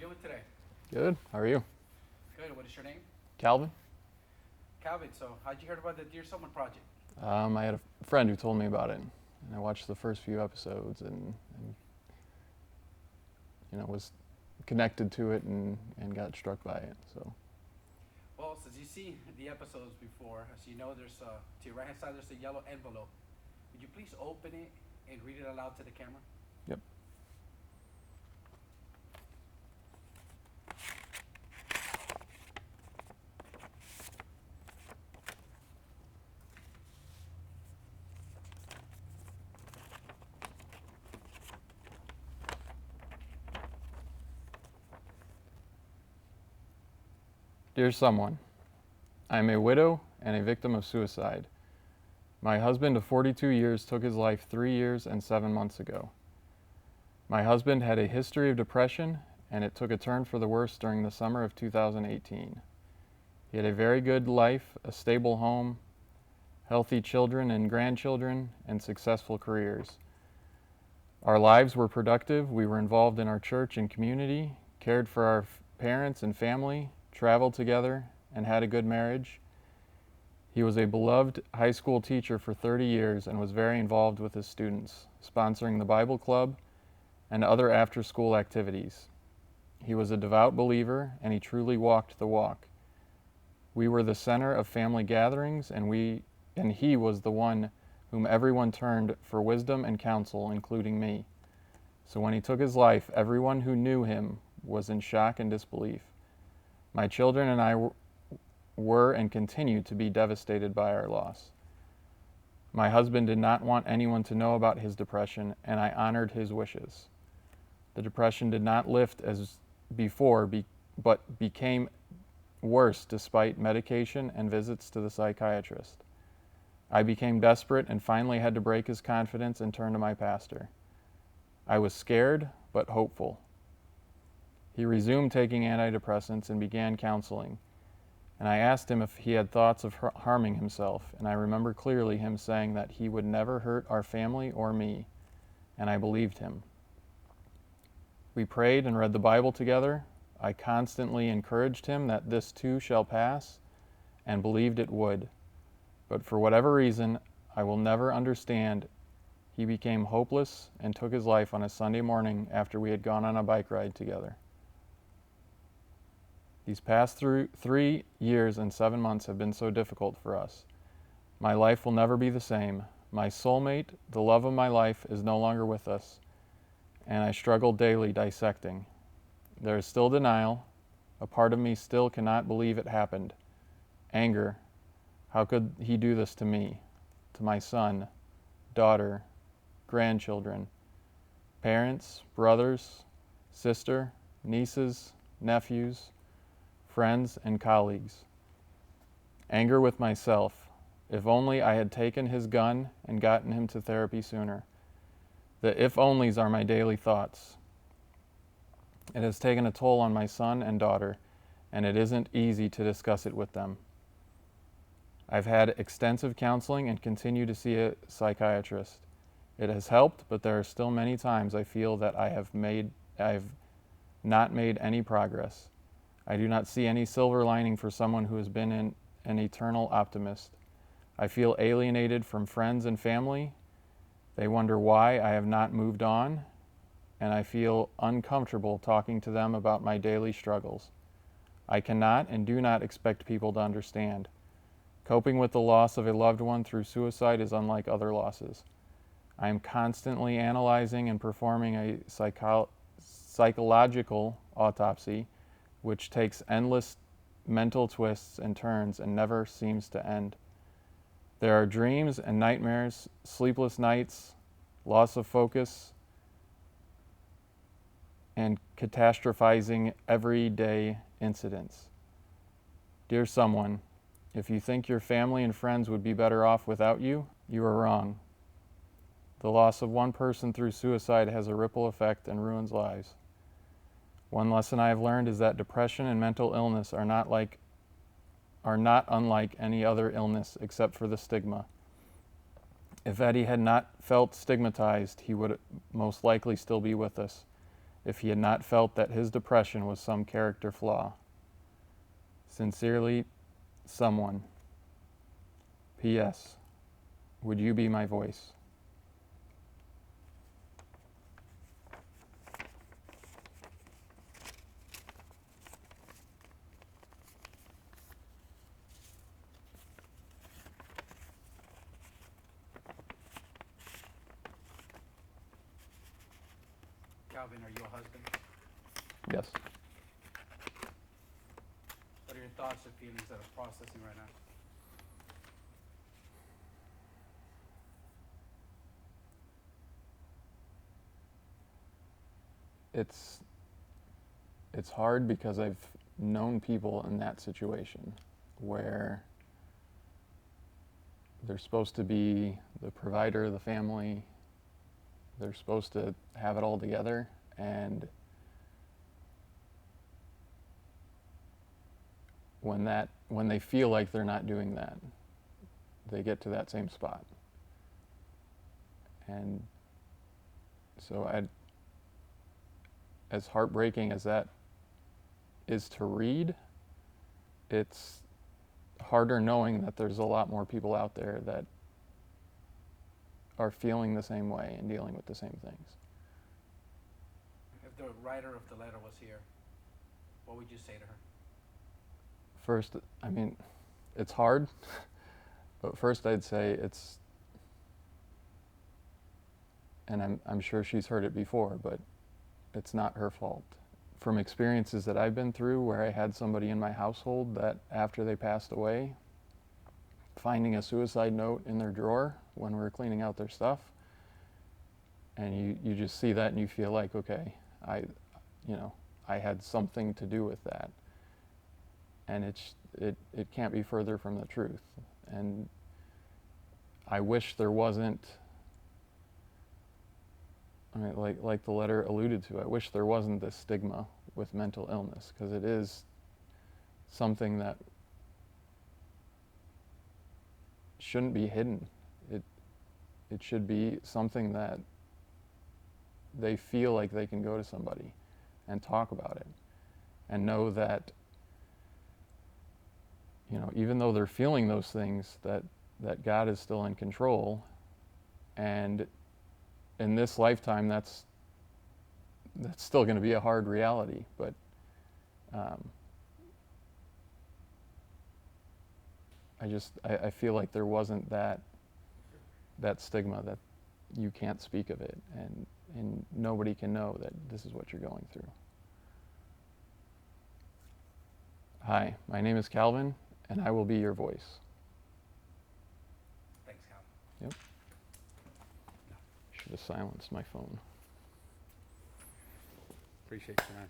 doing today? Good. How are you? Good. What is your name? Calvin? Calvin. So, how'd you hear about the Dear Someone project? I had a friend who told me about it, and I watched the first few episodes and was connected to it and got struck by it. So, Well, since you see the episodes before, as you know, there's to your right hand side there's a yellow envelope. Would you please open it and read it aloud to the camera? yep. Dear someone, I am a widow and a victim of suicide. My husband of 42 years took his life 3 years and 7 months ago. My husband had a history of depression, and it took a turn for the worse during the summer of 2018. He had a very good life, a stable home, healthy children and grandchildren, and successful careers. Our lives were productive. We were involved in our church and community, cared for our parents and family, traveled together, and had a good marriage. He was a beloved high school teacher for 30 years and was very involved with his students, sponsoring the Bible Club and other after-school activities. He was a devout believer, and he truly walked the walk. We were the center of family gatherings, and he was the one whom everyone turned for wisdom and counsel, including me. So when he took his life, everyone who knew him was in shock and disbelief. My children and I were and continue to be devastated by our loss. My husband did not want anyone to know about his depression, and I honored his wishes. The depression did not lift as before, but became worse despite medication and visits to the psychiatrist. I became desperate and finally had to break his confidence and turn to my pastor. I was scared, but hopeful. He resumed taking antidepressants and began counseling, and I asked him if he had thoughts of harming himself, and I remember clearly him saying that he would never hurt our family or me, and I believed him. We prayed and read the Bible together. I constantly encouraged him that this too shall pass, and believed it would. But for whatever reason, I will never understand, he became hopeless and took his life on a Sunday morning after we had gone on a bike ride together. These past 3 years and 7 months have been so difficult for us. My life will never be the same. My soulmate, the love of my life, is no longer with us, and I struggle daily dissecting. There is still denial. A part of me still cannot believe it happened. Anger. How could he do this to me, to my son, daughter, grandchildren, parents, brothers, sister, nieces, nephews, friends, and colleagues? Anger with myself. If only I had taken his gun and gotten him to therapy sooner. The if-onlys are my daily thoughts. It has taken a toll on my son and daughter, and it isn't easy to discuss it with them. I've had extensive counseling and continue to see a psychiatrist. It has helped, but there are still many times I feel that I have not made any progress. I do not see any silver lining for someone who has been an eternal optimist. I feel alienated from friends and family. They wonder why I have not moved on, and I feel uncomfortable talking to them about my daily struggles. I cannot and do not expect people to understand. Coping with the loss of a loved one through suicide is unlike other losses. I am constantly analyzing and performing a psychological autopsy, which takes endless mental twists and turns and never seems to end. There are dreams and nightmares, sleepless nights, loss of focus, and catastrophizing everyday incidents. Dear someone, if you think your family and friends would be better off without you, you are wrong. The loss of one person through suicide has a ripple effect and ruins lives. One lesson I have learned is that depression and mental illness are not unlike any other illness except for the stigma. If Eddie had not felt stigmatized, he would most likely still be with us, if he had not felt that his depression was some character flaw. Sincerely, someone. P.S. Would you be my voice? Calvin, are you a husband? Yes. What are your thoughts or feelings that are processing right now? It's hard because I've known people in that situation where they're supposed to be the provider of the family. They're supposed to have it all together, and when they feel like they're not doing that, they get to that same spot. And so as heartbreaking as that is to read, it's harder knowing that there's a lot more people out there that are feeling the same way and dealing with the same things. If the writer of the letter was here, what would you say to her? First, I mean, it's hard, but first I'd say and I'm sure she's heard it before, but it's not her fault. From experiences that I've been through where I had somebody in my household that after they passed away, finding a suicide note in their drawer when we were cleaning out their stuff, and you just see that and you feel like, okay, I had something to do with that. And it can't be further from the truth. And I wish there wasn't, I mean, like the letter alluded to, I wish there wasn't this stigma with mental illness, because it is something that shouldn't be hidden. It should be something that they feel like they can go to somebody and talk about it and know that, even though they're feeling those things, that God is still in control. And in this lifetime, that's still going to be a hard reality. But I feel like there wasn't that stigma that you can't speak of it, and nobody can know that this is what you're going through. Hi, my name is Calvin, and I will be your voice. Thanks, Calvin. Yep. Should have silenced my phone. Appreciate your time.